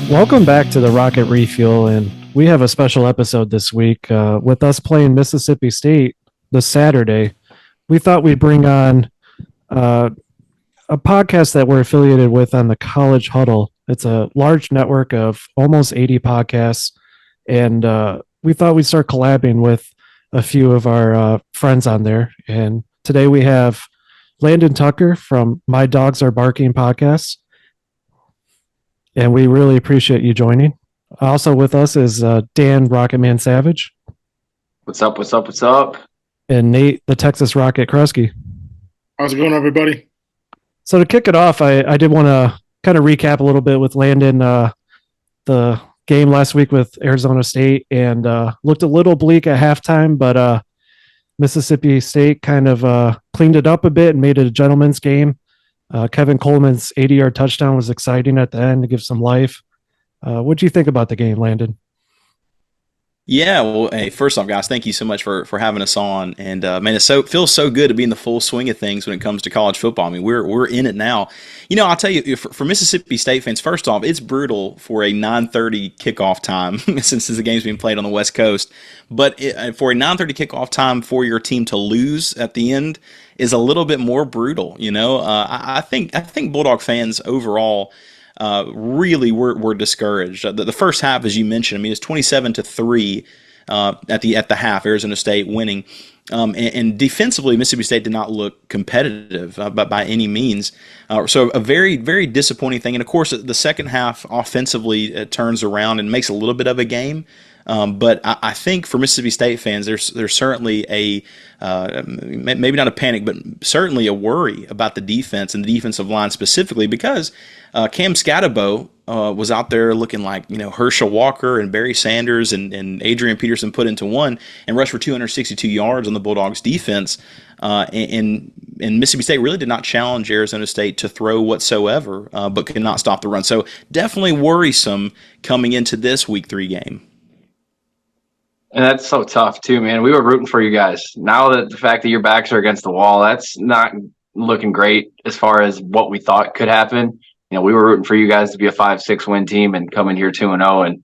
Welcome back to the Rocket Refuel, and we have a special episode this week with us playing Mississippi State this Saturday. We thought we'd bring on uh, a podcast that we're affiliated with on the College Huddle. It's a large network of almost 80 podcasts, and we thought we'd start collabing with a few of our friends on there. And today we have Landon Tucker from My Dogs Are Barking podcast. And we really appreciate you joining. Also with us is Dan Rocketman Savage. What's up? What's up? What's up? And Nate, the Texas Rocket Kresge. How's it going, everybody? So to kick it off, I did want to kind of recap a little bit with Landon, the game last week with Arizona State, and looked a little bleak at halftime, but Mississippi State kind of cleaned it up a bit and made it a gentleman's game. Kevin Coleman's 80-yard touchdown was exciting at the end to give some life. What do you think about the game, Landon? Yeah, well, hey, first off, guys, thank you so much for having us on. And man, it feels so good to be in the full swing of things when it comes to college football. I mean, we're in it now. You know, I'll tell you, for Mississippi State fans, first off, it's brutal for a 9:30 kickoff time since the game's being played on the West Coast. But for a 9:30 kickoff time for your team to lose at the end is a little bit more brutal. You know, I think Bulldog fans overall. Really were discouraged. The first half, as you mentioned, I mean, it's 27-3 at the half. Arizona State winning, and defensively, Mississippi State did not look competitive, but by any means. So a very very disappointing thing. And of course, the second half offensively turns around and makes a little bit of a game. But I think for Mississippi State fans, there's certainly a maybe not a panic, but certainly a worry about the defense and the defensive line specifically because Cam Scatterbo was out there looking like Herschel Walker and Barry Sanders and Adrian Peterson put into one and rushed for 262 yards on the Bulldogs defense. And Mississippi State really did not challenge Arizona State to throw whatsoever, but could not stop the run. So definitely worrisome coming into this Week 3 game. And that's so tough too, man. We were rooting for you guys. Now that the fact that your backs are against the wall, that's not looking great as far as what we thought could happen. We were rooting for you guys to be a 5-6 win team and come in here 2-0. And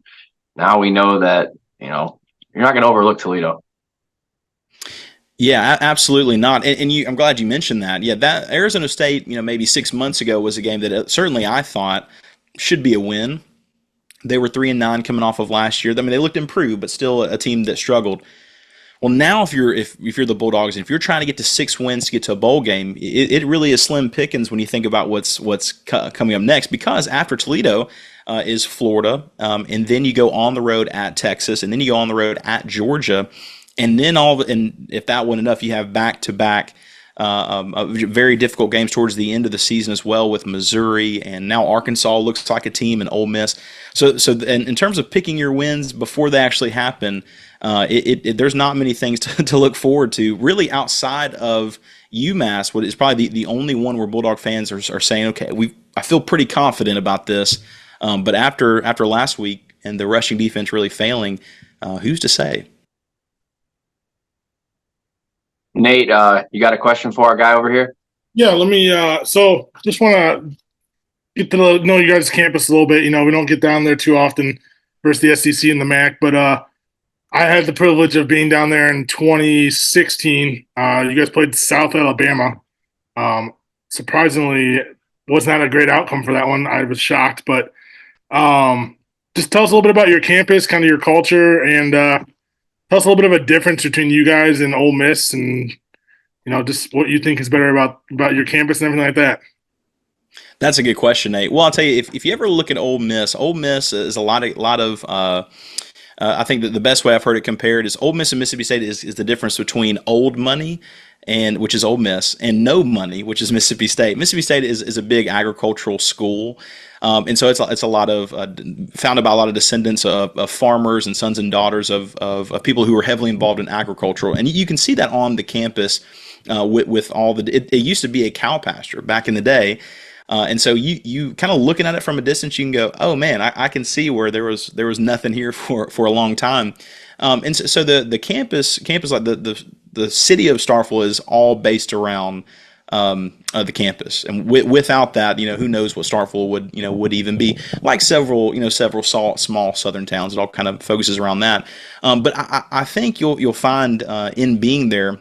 now we know that, you're not going to overlook Toledo. Yeah, absolutely not. And I'm glad you mentioned that. Yeah, that Arizona State, maybe 6 months ago was a game that certainly I thought should be a win. They were 3-9 coming off of last year. I mean, they looked improved, but still a team that struggled. Well, now if you're the Bulldogs, and if you're trying to get to 6 wins to get to a bowl game, it really is slim pickings when you think about what's coming up next. Because after Toledo is Florida, and then you go on the road at Texas, and then you go on the road at Georgia, and then and if that wasn't enough, you have back-to-back. Very difficult games towards the end of the season as well with Missouri, and now Arkansas looks like a team, and Ole Miss. So in terms of picking your wins before they actually happen, there's not many things to look forward to really outside of UMass. What is probably the only one where Bulldog fans are saying, okay, I feel pretty confident about this. But after last week and the rushing defense really failing, who's to say? Nate, you got a question for our guy over here? Yeah, let me so just want to get to know you guys' campus a little bit. We don't get down there too often versus the SEC and the MAC, but I had the privilege of being down there in 2016. You guys played South Alabama. Surprisingly, was not a great outcome for that one. I was shocked, but just tell us a little bit about your campus, kind of your culture, and tell us a little bit of a difference between you guys and Ole Miss, and just what you think is better about your campus and everything like that. That's a good question, Nate. Well, I'll tell you, if you ever look at Ole Miss is a lot of. I think that the best way I've heard it compared is Ole Miss and Mississippi State is the difference between old money, which is Ole Miss, and no money, which is Mississippi State. Mississippi State is a big agricultural school. And so it's a lot of founded by a lot of descendants of farmers and sons and daughters of people who were heavily involved in agricultural, and you can see that on the campus with all the. It used to be a cow pasture back in the day, and so you kind of looking at it from a distance, you can go, oh man, I can see where there was nothing here for a long time, and so the campus like the city of Starkville is all based around of the campus. And without that, who knows what Starkville would even be, like several small southern towns. It all kind of focuses around that. But I think you'll find in being there,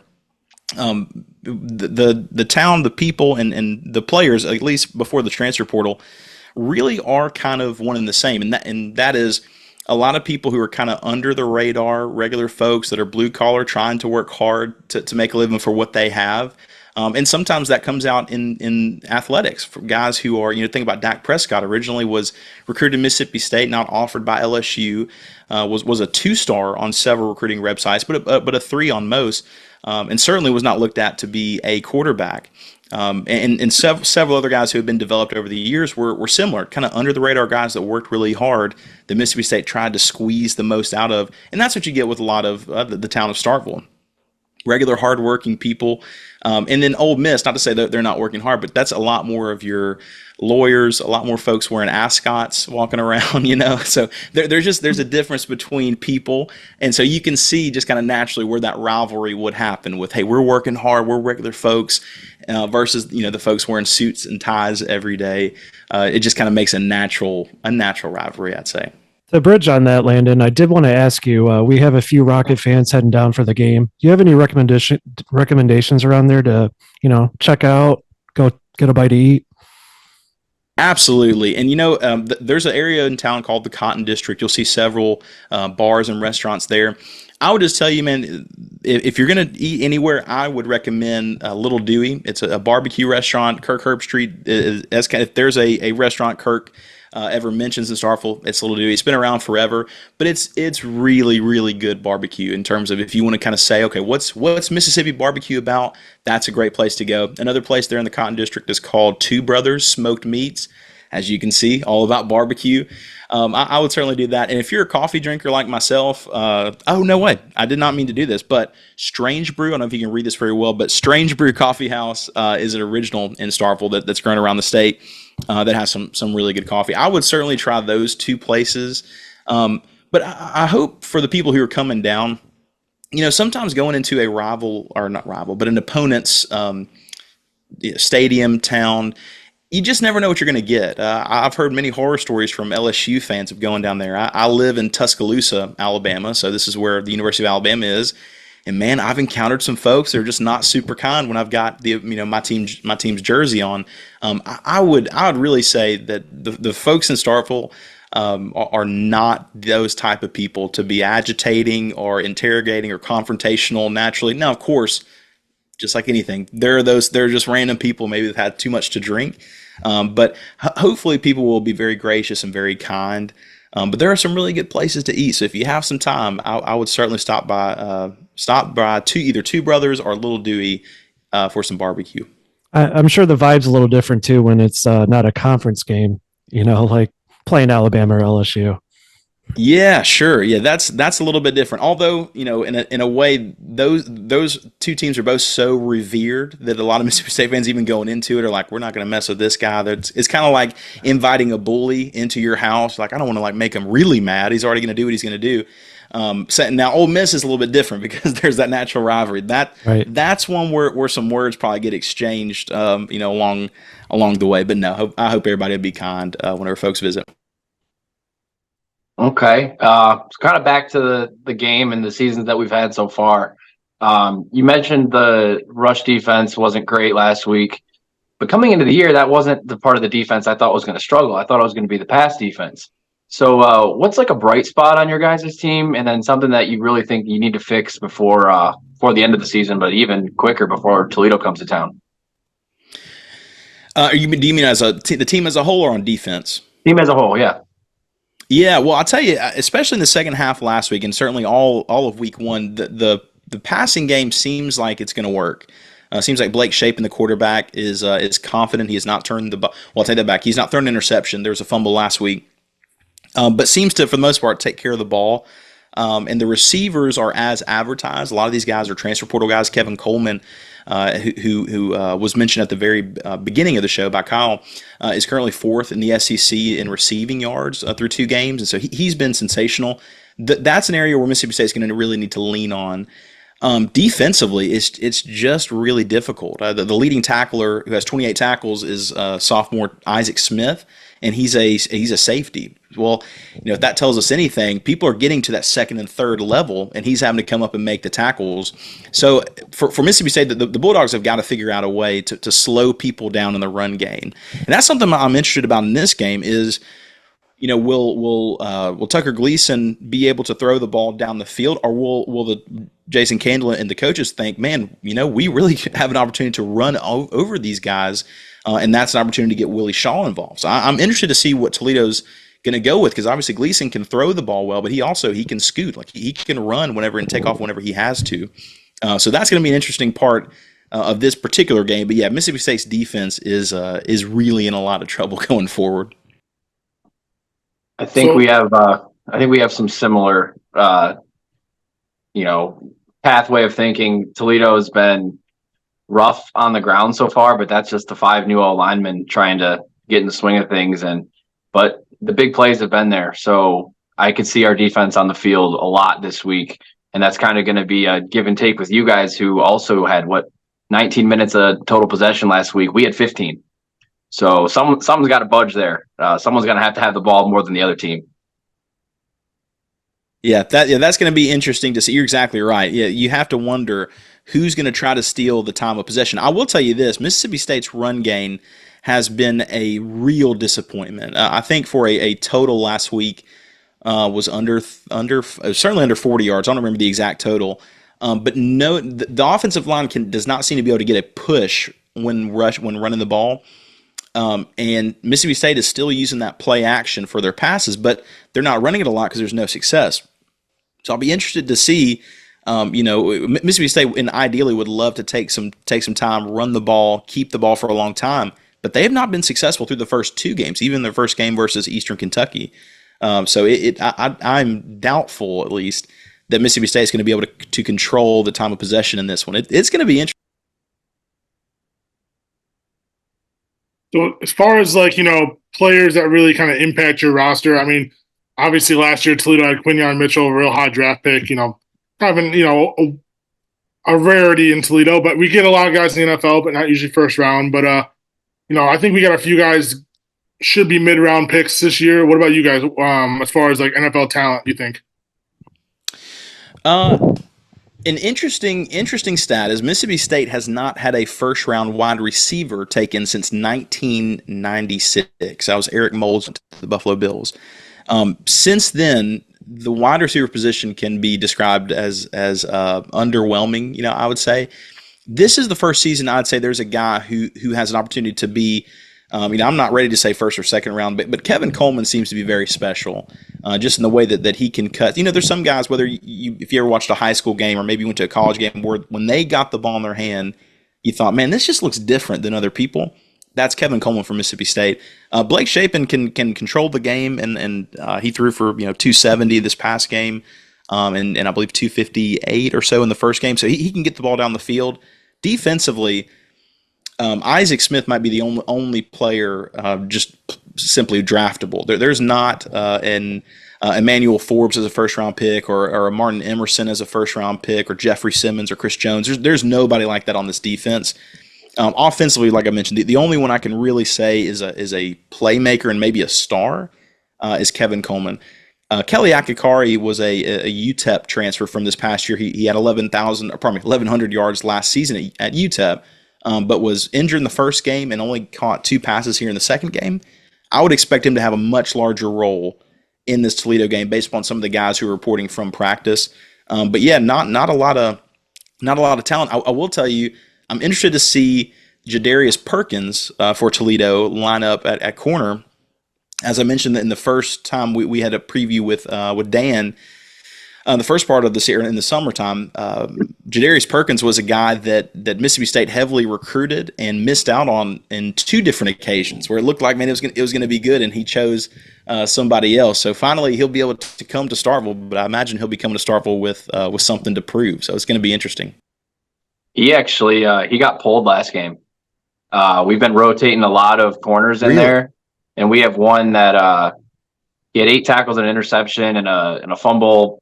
the town, the people, and the players, at least before the transfer portal, really are kind of one and the same. And that is a lot of people who are kind of under the radar, regular folks that are blue collar, trying to work hard to make a living for what they have. And sometimes that comes out in athletics for guys who are, think about Dak Prescott. Originally was recruited to Mississippi State, not offered by LSU, was a 2-star on several recruiting websites, but a 3 on most, and certainly was not looked at to be a quarterback. And several other guys who have been developed over the years were similar, kind of under the radar guys that worked really hard, that Mississippi State tried to squeeze the most out of. And that's what you get with a lot of the town of Starkville. Regular hardworking people. And then Ole Miss, not to say that they're not working hard, but that's a lot more of your lawyers, a lot more folks wearing ascots walking around, So there's a difference between people. And so you can see just kind of naturally where that rivalry would happen with, hey, we're working hard, we're regular folks, versus, the folks wearing suits and ties every day. It just kind of makes a natural rivalry, I'd say. To bridge on that, Landon, I did want to ask you, we have a few Rocket fans heading down for the game. Do you have any recommendations around there to, check out, go get a bite to eat? Absolutely. And, there's an area in town called the Cotton District. You'll see several bars and restaurants there. I would just tell you, man, if you're going to eat anywhere, I would recommend Little Dewey. It's a barbecue restaurant. Kirk Herbstreit, if there's a restaurant Kirk ever mentions in Starkville, it's Little Dewey. It's been around forever, but it's really, really good barbecue in terms of if you want to kind of say, okay, what's Mississippi barbecue about? That's a great place to go. Another place there in the Cotton District is called Two Brothers Smoked Meats. As you can see, all about barbecue. I would certainly do that. And if you're a coffee drinker like myself, oh, no way. I did not mean to do this, but Strange Brew, I don't know if you can read this very well, but Strange Brew Coffee House is an original in Starkville that's grown around the state that has some really good coffee. I would certainly try those two places. But I hope for the people who are coming down, sometimes going into a an opponent's stadium, town, you just never know what you're going to get. I've heard many horror stories from LSU fans of going down there. I live in Tuscaloosa, Alabama, so this is where the University of Alabama is. And man, I've encountered some folks that are just not super kind when I've got my team's jersey on. I would really say that the folks in Starkville are not those type of people to be agitating or interrogating or confrontational naturally. Now, of course, just like anything, they're just random people maybe that had too much to drink. But hopefully people will be very gracious and very kind. But there are some really good places to eat. So if you have some time, I would certainly stop by either Two Brothers or Little Dewey for some barbecue. I'm sure the vibe's a little different too when it's not a conference game, like playing Alabama or LSU. Yeah, sure. Yeah, that's a little bit different. Although, in a way, those two teams are both so revered that a lot of Mississippi State fans, even going into it, are like, we're not going to mess with this guy. It's kind of like inviting a bully into your house. Like, I don't want to make him really mad. He's already going to do what he's going to do. So now Ole Miss is a little bit different because there's that natural rivalry. That's one where some words probably get exchanged, along the way. But no, I hope everybody will be kind whenever folks visit. Okay. So kind of back to the game and the seasons that we've had so far. You mentioned the rush defense wasn't great last week, but coming into the year, that wasn't the part of the defense I thought was going to struggle. I thought it was going to be the pass defense. So what's a bright spot on your guys' team, and then something that you really think you need to fix before the end of the season, but even quicker before Toledo comes to town? Do you mean as the team as a whole or on defense? Team as a whole, yeah. Yeah, well, I'll tell you, especially in the second half last week, and certainly all of week one, the passing game seems like it's going to work. Seems like Blake Shapen, the quarterback, is confident. He has not turned the ball. Well, I'll take that back. He's not thrown an interception. There was a fumble last week, but seems to, for the most part, take care of the ball. And the receivers are as advertised. A lot of these guys are transfer portal guys. Kevin Coleman, who was mentioned at the very beginning of the show by Kyle, is currently fourth in the SEC in receiving yards through 2 games, and so he's been sensational. That's an area where Mississippi State is going to really need to lean on. Defensively, it's just really difficult. The leading tackler who has 28 tackles is sophomore Isaac Smith, and he's a safety. Well, if that tells us anything, people are getting to that second and third level, and he's having to come up and make the tackles. So for Mississippi State, the Bulldogs have got to figure out a way to slow people down in the run game, and that's something I'm interested about in this game is. Will Tucker Gleason be able to throw the ball down the field, or will the Jason Candler and the coaches think, man, we really have an opportunity to run over these guys, and that's an opportunity to get Willie Shaw involved. So I'm interested to see what Toledo's going to go with, because obviously Gleason can throw the ball well, but he can scoot, like he can run whenever and take off whenever he has to. So that's going to be an interesting part of this particular game. But yeah, Mississippi State's defense is really in a lot of trouble going forward. I think we have some similar, pathway of thinking. Toledo has been rough on the ground so far, but that's just the 5 new linemen trying to get in the swing of things. But the big plays have been there. So I could see our defense on the field a lot this week. And that's kind of going to be a give and take with you guys, who also had 19 minutes of total possession last week. We had 15. So someone's got to budge there. Someone's going to have the ball more than the other team. Yeah, that's going to be interesting to see. You're exactly right. Yeah, you have to wonder who's going to try to steal the time of possession. I will tell you this: Mississippi State's run game has been a real disappointment. I think for a total last week was certainly under 40 yards. I don't remember the exact total, but no, the offensive line does not seem to be able to get a push when running the ball. And Mississippi State is still using that play action for their passes, but they're not running it a lot because there's no success. So I'll be interested to see. Mississippi State ideally would love to take some time, run the ball, keep the ball for a long time, but they have not been successful through the first 2 games, even their first game versus Eastern Kentucky. So I'm doubtful, at least, that Mississippi State is going to be able to control the time of possession in this one. It's going to be interesting. So as far as players that really kind of impact your roster, I mean, obviously last year Toledo had Quinyon Mitchell, a real high draft pick, having a rarity in Toledo, but we get a lot of guys in the NFL, but not usually first round. But I think we got a few guys should be mid round picks this year. What about you guys? As far as NFL talent, you think? An interesting stat is Mississippi State has not had a first-round wide receiver taken since 1996. That was Eric Moles to the Buffalo Bills. Since then, the wide receiver position can be described as underwhelming. I would say this is the first season I'd say there's a guy who has an opportunity to be. I'm not ready to say first or second round, but Kevin Coleman seems to be very special, just in the way that he can cut. There's some guys, whether if you ever watched a high school game or maybe went to a college game, where when they got the ball in their hand, you thought, man, this just looks different than other people. That's Kevin Coleman from Mississippi State. Blake Shapen can control the game, and he threw for 270 this past game, and I believe 258 or so in the first game. So he can get the ball down the field. Defensively, Isaac Smith might be the only player just simply draftable. There's not an Emmanuel Forbes as a first-round pick or a Martin Emerson as a first-round pick or Jeffrey Simmons or Chris Jones. There's nobody like that on this defense. Offensively, like I mentioned, the only one I can really say is a playmaker and maybe a star is Kevin Coleman. Kelly Akikari was a UTEP transfer from this past year. He had 1,100 yards last season at UTEP. But was injured in the first game and only caught 2 passes here in the second game. I would expect him to have a much larger role in this Toledo game based upon some of the guys who are reporting from practice. But yeah, not a lot of talent. I will tell you, I'm interested to see Jadarius Perkins for Toledo line up at corner. As I mentioned in the first time we had a preview with Dan. The first part of this year in the summertime, Jadarius Perkins was a guy that Mississippi State heavily recruited and missed out on in 2 different occasions where it looked like, man, it was going to be good, and he chose somebody else. So finally, he'll be able to come to Starkville, but I imagine he'll be coming to Starkville with something to prove. So it's going to be interesting. He actually he got pulled last game. We've been rotating a lot of corners in there, and we have one that he had 8 tackles and an interception and a fumble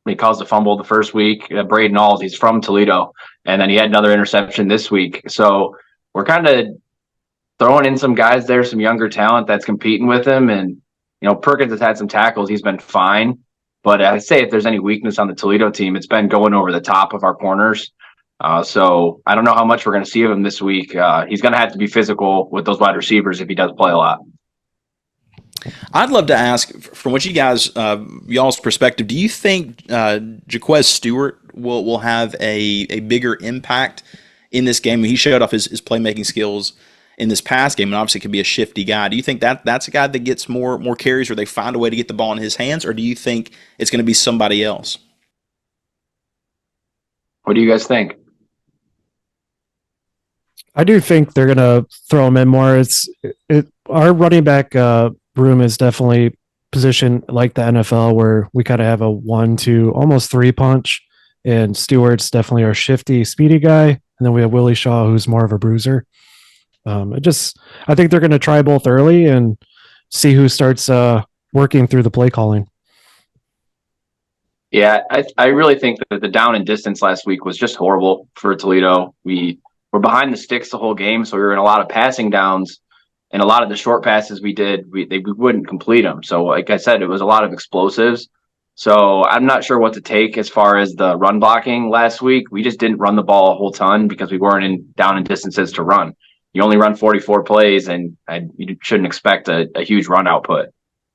He caused a fumble the first week. Braden Alls, he's from Toledo, and then he had another interception this week. So we're kind of throwing in some guys there, some younger talent that's competing with him. And, Perkins has had some tackles. He's been fine. But I'd say if there's any weakness on the Toledo team, it's been going over the top of our corners. So I don't know how much we're going to see of him this week. He's going to have to be physical with those wide receivers if he does play a lot. I'd love to ask, from what you guys, y'all's perspective, do you think Jaquez Stewart will have a bigger impact in this game? He showed off his playmaking skills in this past game, and obviously could be a shifty guy. Do you think that's a guy that gets more carries, or they find a way to get the ball in his hands, or do you think it's going to be somebody else? What do you guys think? I do think they're going to throw him in more. Our running back room is definitely positioned like the NFL, where we kind of have a 1-2, almost 3 punch, and Stewart's definitely our shifty, speedy guy, and then we have Willie Shaw, who's more of a bruiser. I think they're going to try both early and see who starts working through the play calling. Yeah, I really think that the down and distance last week was just horrible for Toledo. We were behind the sticks the whole game, so we were in a lot of passing downs, and a lot of the short passes we did, we wouldn't complete them. So, like I said, it was a lot of explosives. So I'm not sure what to take as far as the run blocking last week. We just didn't run the ball a whole ton because we weren't in down and distances to run. You only run 44 plays, and you shouldn't expect a huge run output.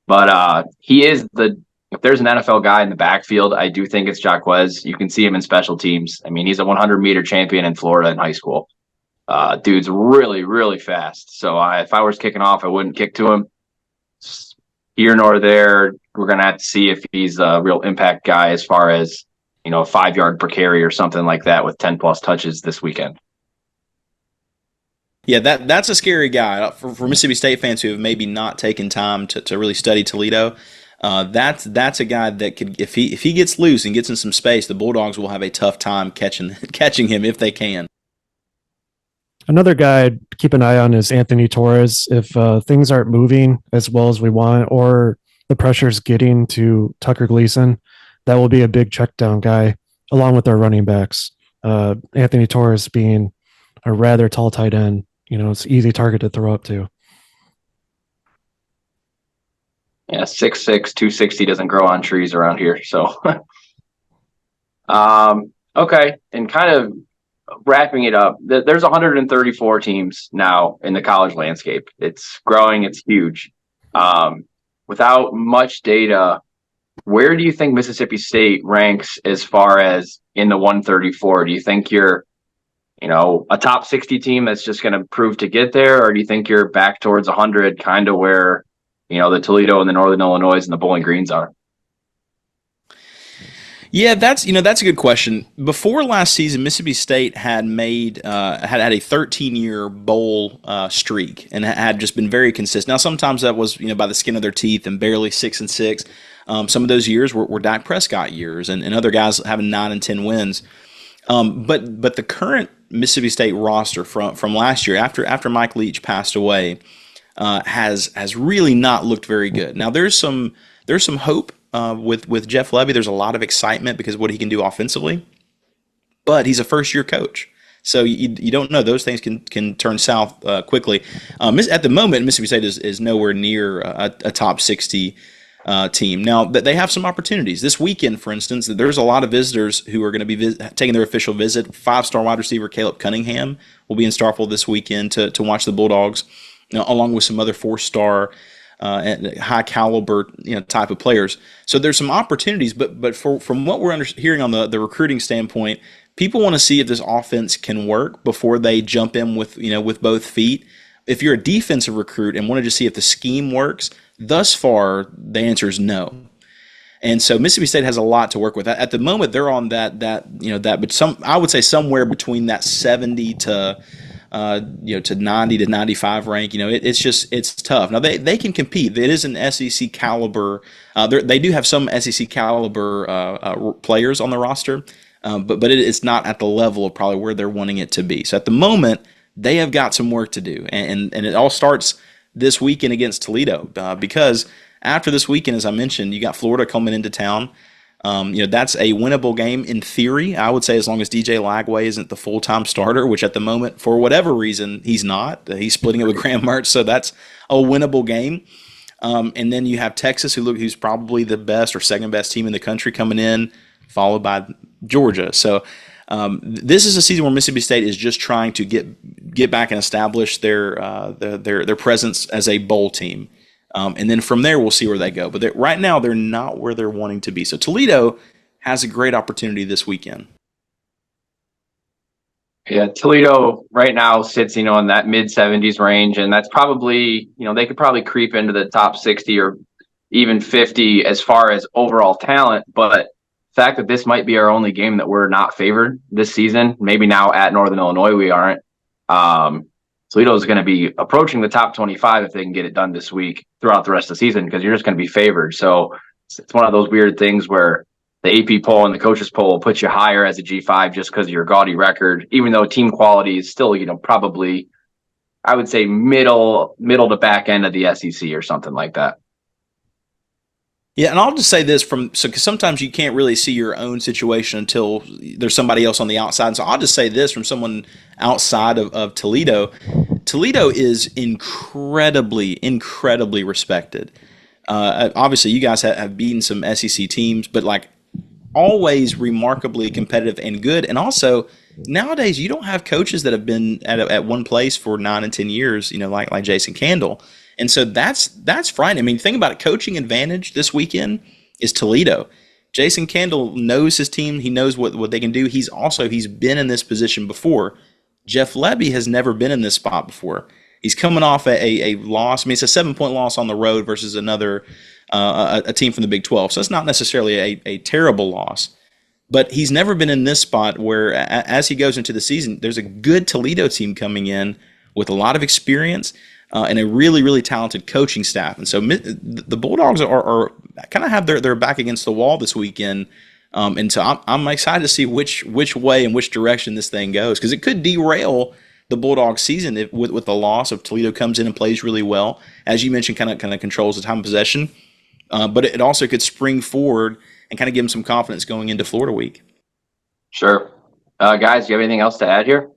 But he is if there's an NFL guy in the backfield, I do think it's Jaquez. You can see him in special teams. I mean, he's a 100-meter champion in Florida in high school. Dude's really, really fast. So if I was kicking off, I wouldn't kick to him. Here nor there, we're going to have to see if he's a real impact guy as far as, a 5 yard per carry or something like that with 10+ touches this weekend. Yeah, that's a scary guy for Mississippi State fans who have maybe not taken time to really study Toledo. That's a guy that could, if he gets loose and gets in some space, the Bulldogs will have a tough time catching him if they can. Another guy I'd keep an eye on is Anthony Torres. If things aren't moving as well as we want, or the pressure's getting to Tucker Gleason, that will be a big check down guy, along with our running backs. Anthony Torres being a rather tall tight end, it's an easy target to throw up to. Yeah, 6'6", 260 doesn't grow on trees around here. So, okay. And kind of wrapping it up, there's 134 teams now in the college landscape. It's growing. It's huge. Without much data, where do you think Mississippi State ranks as far as in the 134? Do you think you're, a top 60 team that's just going to prove to get there? Or do you think you're back towards 100, kind of where, the Toledo and the Northern Illinois and the Bowling Greens are? Yeah, that's a good question. Before last season, Mississippi State had made had a 13-year bowl streak and had just been very consistent. Now, sometimes that was by the skin of their teeth and barely 6-6. Some of those years were Dak Prescott years, and other guys having 9 and 10 wins. But the current Mississippi State roster from last year, after Mike Leach passed away, has really not looked very good. Now there's some hope with Jeff Levy. There's a lot of excitement because of what he can do offensively, but he's a first year coach, so you don't know. Those things can turn south quickly. At the moment, Mississippi State is nowhere near a top 60 team. Now that they have some opportunities this weekend, for instance, there's a lot of visitors who are going to be taking their official visit. 5-star wide receiver Caleb Cunningham will be in Starkville this weekend to watch the Bulldogs, along with some other 4-star and high caliber type of players. So there's some opportunities, but from what we're hearing on the recruiting standpoint, people want to see if this offense can work before they jump in with both feet. If you're a defensive recruit and want to just see if the scheme works, thus far the answer is no. And so Mississippi State has a lot to work with. At the moment, they're on that, but I would say somewhere between that 70 to 90 to 95 rank. It's tough. Now they can compete. It is an SEC caliber. They do have some SEC caliber players on the roster, but it's not at the level of probably where they're wanting it to be. So at the moment, they have got some work to do, and it all starts this weekend against Toledo, because after this weekend, as I mentioned, you got Florida coming into town. That's a winnable game in theory. I would say as long as DJ Lagway isn't the full-time starter, which at the moment, for whatever reason, he's not. He's splitting it with Graham Mertz, so that's a winnable game. And then you have Texas, who's probably the best or second best team in the country coming in, followed by Georgia. So this is a season where Mississippi State is just trying to get back and establish their presence as a bowl team. And then from there, we'll see where they go. But right now, they're not where they're wanting to be. So Toledo has a great opportunity this weekend. Yeah, Toledo right now sits, in that mid-70s range, and that's probably, they could probably creep into the top 60 or even 50 as far as overall talent. But the fact that this might be our only game that we're not favored this season, maybe now at Northern Illinois we aren't. Toledo is going to be approaching the top 25 if they can get it done this week throughout the rest of the season, because you're just going to be favored. So it's one of those weird things where the AP poll and the coaches poll will put you higher as a G5 just because of your gaudy record, even though team quality is still, probably, I would say middle to back end of the SEC or something like that. Yeah, and I'll just say this because sometimes you can't really see your own situation until there's somebody else on the outside. So I'll just say this from someone outside of Toledo. Toledo is incredibly respected. Obviously, you guys have beaten some SEC teams, but always remarkably competitive and good. And also, nowadays, you don't have coaches that have been at one place for 9 and 10 years, like Jason Candle. And so that's frightening. I mean, think about it. Coaching advantage this weekend is Toledo. Jason Candle knows his team. He knows what they can do. He's been in this position before. Jeff Lebby has never been in this spot before. He's coming off a loss. I mean, it's a 7-point loss on the road versus another a team from the Big 12. So it's not necessarily a terrible loss. But he's never been in this spot where, as he goes into the season, there's a good Toledo team coming in with a lot of experience and a really, really talented coaching staff. And so the Bulldogs are kind of have their back against the wall this weekend. And so I'm excited to see which way and which direction this thing goes, because it could derail the Bulldogs season with the loss of Toledo comes in and plays really well. As you mentioned, kind of controls the time of possession. But it also could spring forward and kind of give them some confidence going into Florida week. Sure. Guys, do you have anything else to add here?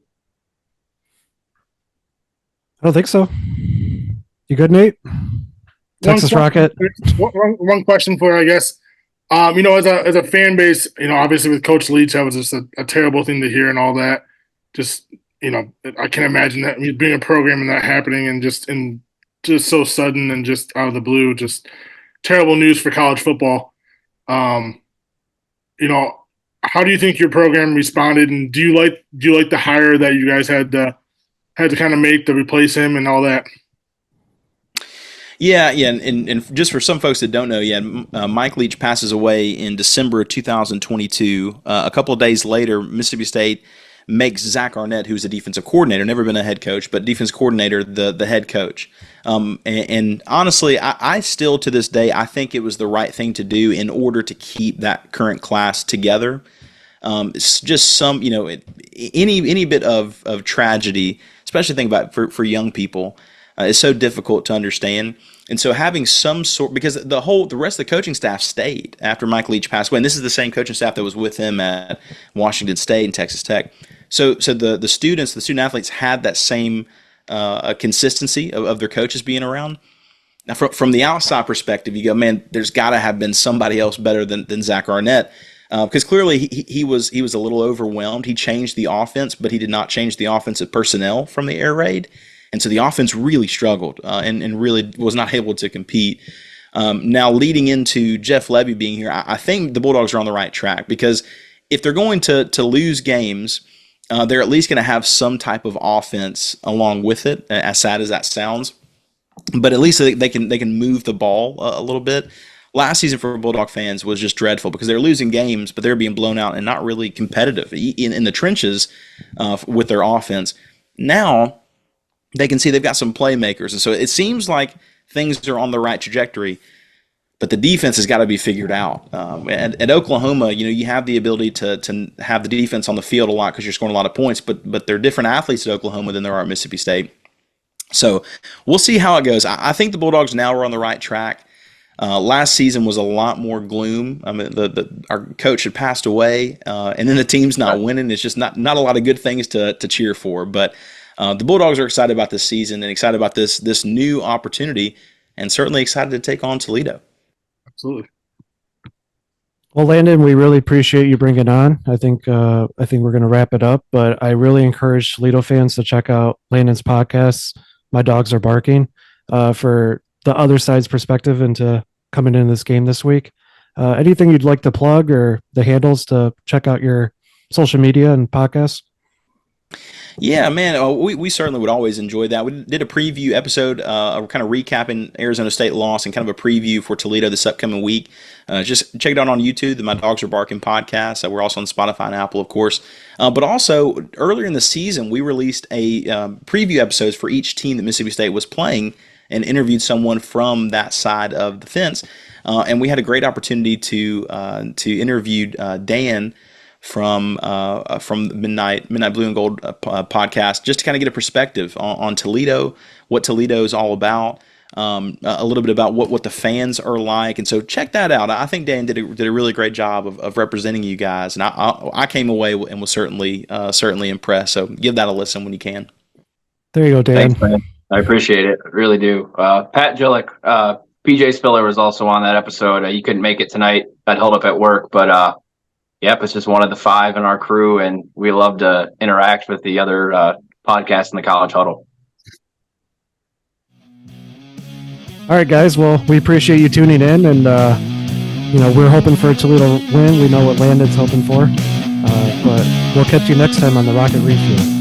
I don't think so. You good, Nate? Texas Rocket. One question for you, I guess. As a fan base, obviously with Coach Leach, that was just a terrible thing to hear and all that. Just, I can't imagine that being a program and that happening and just so sudden and just out of the blue, just terrible news for college football. How do you think your program responded, and do you like the hire that you guys had to kind of make to replace him and all that? Yeah, and just for some folks that don't know, Mike Leach passes away in December of 2022. A couple of days later, Mississippi State makes Zach Arnett, who's a defensive coordinator, never been a head coach, but defense coordinator, the head coach. And honestly, I still to this day, I think it was the right thing to do in order to keep that current class together. It's just some, any bit of tragedy, especially think about for young people, is so difficult to understand. And so having some sort, because the rest of the coaching staff stayed after Mike Leach passed away, and this is the same coaching staff that was with him at Washington State and Texas Tech. So the student athletes had that same consistency of their coaches being around. Now, from the outside perspective, you go, man, there's got to have been somebody else better than Zach Arnett, because clearly he was a little overwhelmed. He changed the offense, but he did not change the offensive personnel from the air raid. And so the offense really struggled and really was not able to compete. Now, leading into Jeff Lebby being here, I think the Bulldogs are on the right track, because if they're going to lose games, they're at least going to have some type of offense along with it, as sad as that sounds. But at least they can move the ball a little bit. Last season for Bulldog fans was just dreadful, because they're losing games, but they're being blown out and not really competitive in the trenches with their offense. Now they can see they've got some playmakers, and so it seems like things are on the right trajectory. But the defense has got to be figured out. At Oklahoma, you have the ability to have the defense on the field a lot because you're scoring a lot of points, but there are different athletes at Oklahoma than there are at Mississippi State. So we'll see how it goes. I think the Bulldogs now are on the right track. Last season was a lot more gloom. I mean, our coach had passed away, and then the team's not winning. It's just not a lot of good things to cheer for. But the Bulldogs are excited about this season and excited about this new opportunity, and certainly excited to take on Toledo. Absolutely. Well, Landon, we really appreciate you bringing on. I think we're going to wrap it up, but I really encourage Toledo fans to check out Landon's podcast, My Dogs Are Barking, for the other side's perspective into coming into this game this week. Anything you'd like to plug or the handles to check out your social media and podcasts? Yeah, man, we certainly would always enjoy that. We did a preview episode, kind of recapping Arizona State loss and kind of a preview for Toledo this upcoming week. Just check it out on YouTube, the My Dogs Are Barking podcast. We're also on Spotify and Apple, of course. But also, earlier in the season, we released a preview episodes for each team that Mississippi State was playing and interviewed someone from that side of the fence. And we had a great opportunity to interview Dan from Midnight Blue and Gold podcast, just to kind of get a perspective on Toledo, what Toledo is all about, a little bit about what the fans are like. And so check that out. I think Dan did a really great job of representing you guys, and I came away and was certainly impressed. So give that a listen when you can. There you go, Dan. Thanks, man. I appreciate it. I really do. Pat Gillick, PJ Spiller was also on that episode. He couldn't make it tonight. Got held up at work, but yep, it's just one of the 5 in our crew, and we love to interact with the other podcasts in the College Huddle. All right, guys. Well, we appreciate you tuning in, and we're hoping for a Toledo win. We know what Landon's hoping for, but we'll catch you next time on the Rocket Refuel.